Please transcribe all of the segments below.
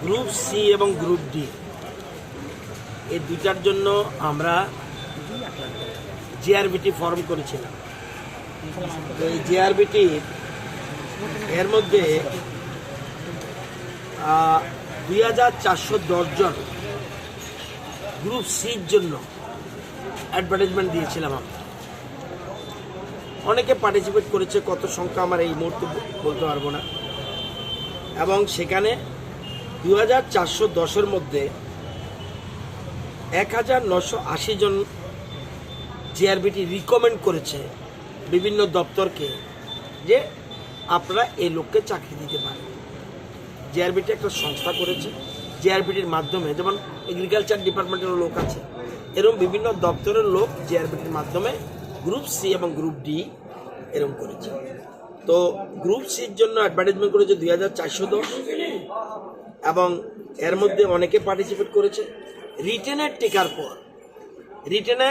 Group C এবং group D এই দুটার জন্য আমরা জিআরবিটি ফর্ম করেছিলাম। তো এই জিআরবিটি এর মধ্যে 2410 জন গ্রুপ সির জন্য অ্যাডভার্টাইজমেন্ট দিয়েছিলাম আমরা। অনেকে পার্টিসিপেট করেছে, কত সংখ্যা আমার এই মুহূর্তে বলতে পারবো না। এবং সেখানে 2410-এর মধ্যে 1980 জন জিআরবিটি রিকমেন্ড করেছে বিভিন্ন দপ্তরকে যে আপনারা এই লোককে চাকরি দিতে পারেন। জিআরবিটি একটা সংস্থা করেছে, জিআরবিটির মাধ্যমে যেমন এগ্রিকালচার ডিপার্টমেন্টের লোক আছে, এরকম বিভিন্ন দপ্তরের লোক জিআরবিটির মাধ্যমে গ্রুপ সি এবং গ্রুপ ডি এরকম করেছে। তো গ্রুপ সির জন্য অ্যাডভার্টাইজমেন্ট করেছে 2410 এবং এর মধ্যে অনেকে পার্টিসিপেট করেছে। রিটেনের টিকার পর রিটেনে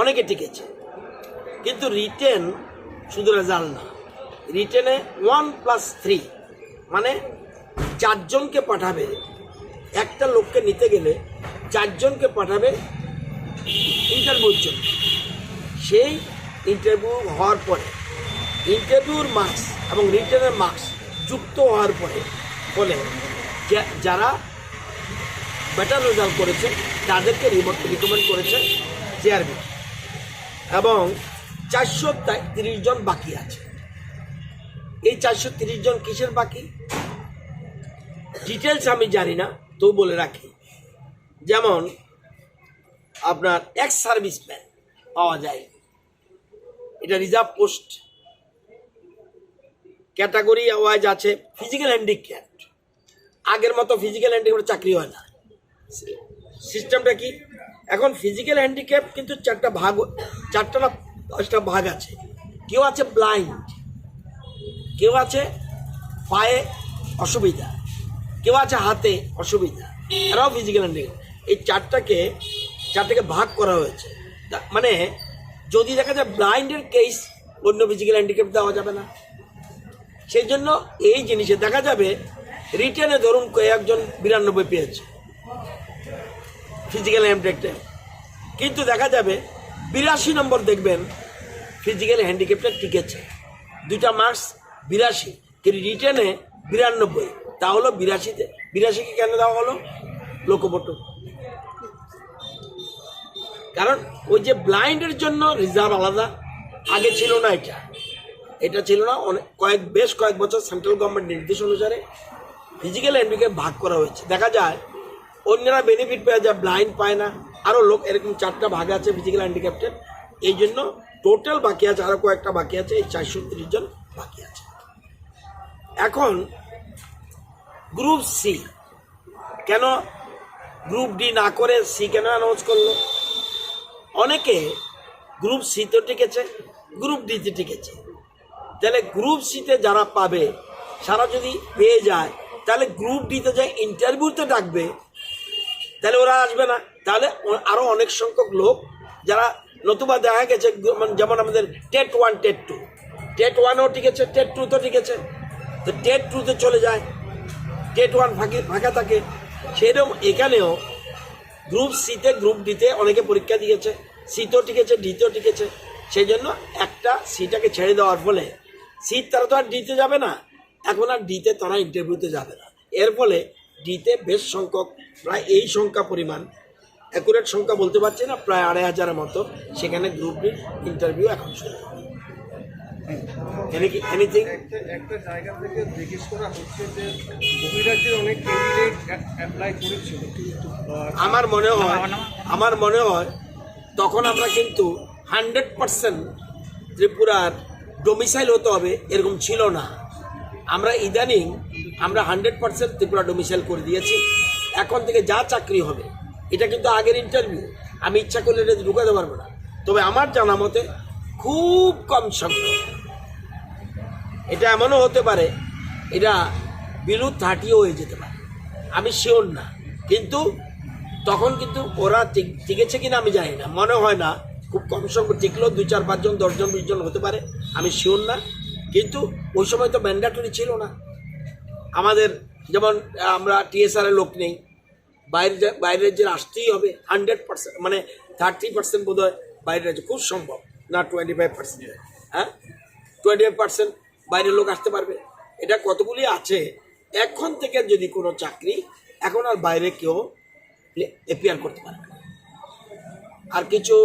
অনেকে টিকেছে, কিন্তু রিটেন শুধু রেজাল্ট না, রিটেনে 1+3 মানে 4 জনকে পাঠাবে। একটা লোককে নিতে গেলে 4 জনকে পাঠাবে ইন্টারভিউর জন্য। সেই ইন্টারভিউ হওয়ার পরে ইন্টারভিউর মার্কস এবং রিটেনের মার্কস যুক্ত হওয়ার ফলে যারা বেটার রেজাল্ট করেছে তাদেরকে রিকমেন্ড করেছে জিআরবি। এবং 430 জন বাকি আছে। এই 430 জন কিসের বাকি ডিটেলস আমি জানি না, তো বলে রাখি। যেমন আপনার এক্স সার্ভিসম্যান পাওয়া যায়, এটা রিজার্ভ পোস্ট ক্যাটাগরি ওয়াইজ আছে। ফিজিক্যাল হ্যান্ডিক্যাপ, আগের মতো ফিজিক্যাল হ্যান্ডিক্যাপ চাকরি হয় না। সিস্টেমটা কি, এখন ফিজিক্যাল হ্যান্ডিক্যাপ কিন্তু 4টা না 5টা ভাগ আছে। কেউ আছে ব্লাইন্ড, কেউ আছে পায়ে অসুবিধা, কেউ আছে হাতে অসুবিধা, এরাও ফিজিক্যাল হ্যান্ডিক্যাপ। এই চারটাকে ভাগ করা হয়েছে। মানে যদি দেখা যায় ব্লাইন্ডের কেস, অন্য ফিজিক্যাল হ্যান্ডিক্যাপ দেওয়া যাবে না। সেই জন্য এই জিনিসে দেখা যাবে রিটেনে ধরুন একজন 92 পেয়েছে ফিজিক্যাল হ্যান্ডিক্যাপে, কিন্তু দেখা যাবে 82 নম্বর দেখবেন ফিজিক্যাল হ্যান্ডিক্যাপটা টিকেছে, 2টা মার্কস 82, কিন্তু রিটেনে 92। তাহলে 82কে কেন দেওয়া হলো লোকোমোটিভ? কারণ ওই যে ব্লাইন্ডের জন্য রিজার্ভ আলাদা, আগে ছিল না, এটা ছিল না। বেশ কয়েক বছর সেন্ট্রাল গভর্নমেন্ট নির্দেশ অনুসারে ফিজিক্যাল হ্যান্ডিক্যাপ ভাগ করা হয়েছে। দেখা যায় অন্যরা বেনিফিট পেয়ে যায়, ব্লাইন্ড পায় না। আরও লোক এরকম 4টা ভাগ আছে ফিজিক্যাল হ্যান্ডিক্যাপটের। এই জন্য টোটাল বাকি আছে, আরও কয়েকটা বাকি আছে, এই 430 জন বাকি আছে। এখন গ্রুপ সি কেন, গ্রুপ ডি না করে সি কেন অ্যানাউন্স করলো? অনেকে গ্রুপ সিতে টিকেছে, গ্রুপ ডিতে টিকেছে। তাহলে গ্রুপ সিতে যারা পাবে, সারা যদি পেয়ে যায়, তাহলে গ্রুপ ডিতে যায় ইন্টারভিউতে ডাকবে, তাহলে ওরা আসবে না। তাহলে আরও অনেক সংখ্যক লোক যারা, নতুবা দেখা গেছে যেমন আমাদের টেট 1 টেট 2, টেট 1ও টিকেছে, টেট 2 তো টিকেছে, তো টেট 2তে চলে যায়, টেট 1 ফাঁকা থাকে। সেরকম এখানেও গ্রুপ সিতে গ্রুপ ডিতে অনেকে পরীক্ষা দিয়েছে, সিতেও টিকেছে, ডিতেও টিকেছে। সেই জন্য একটা সিটাকে ছেড়ে দেওয়ার ফলে সিট তারা তো আর ডিতে যাবে না, এখন আর ডিতে তারা ইন্টারভিউতে যাবে না। এর ফলে ডিতে বেশ সংখ্যক, প্রায় এই সংখ্যা পরিমাণ, অ্যাকুরেট সংখ্যা বলতে পারছি না, প্রায় 2500-এর মতো সেখানে গ্রুপ ডির ইন্টারভিউ এখন শুরু হবে। এনিথিং একটা জায়গা থেকে জিজ্ঞেস করা হচ্ছে যে বহিরাজ্যের অনেক ক্যান্ডিডেট অ্যাপ্লাই করেছিল। আমার মনে হয় তখন আমরা কিন্তু 100% ত্রিপুরার ডোমিসাইল হতে হবে এরকম ছিল না। আমরা ইদানিং 100% ত্রিপুরা ডোমিসাইল করে দিয়েছি। এখন থেকে যা চাকরি হবে, এটা কিন্তু আগের ইন্টারভিউ, আমি ইচ্ছা করলে এটা ঢুকাতে পারবো না। তবে আমার জানা মতে খুব কম সংখ্যক, এটা এমনও হতে পারে এটা বিলো 30ও হয়ে যেতে পারে, আমি শিওর না। কিন্তু তখন কিন্তু ওরা টিকেছে কিনা আমি জানি না, মনে হয় না। খুব কম সংখ্যক টিকলেও 2, 4, 5 জন, 10 জন, 20 জন হতে পারে, আমি শিওর না। কিন্তু ওই সময় তো ম্যান্ডেটরি ছিল না। আমাদের যেমন আমরা টিএসআর এর লোক নেই, বাইরের যে আসতেই হবে 100%, মানে 30% বোধ হয় বাইরের রাজ্যে খুব সম্ভব না, 25%, হ্যাঁ 25% বাইরের লোক আসতে পারবে। এটা কতগুলি আছে। এখন থেকে যদি কোনো চাকরি, এখন আর বাইরে কেউ এপিয়ার করতে পারবে না। আর কিছু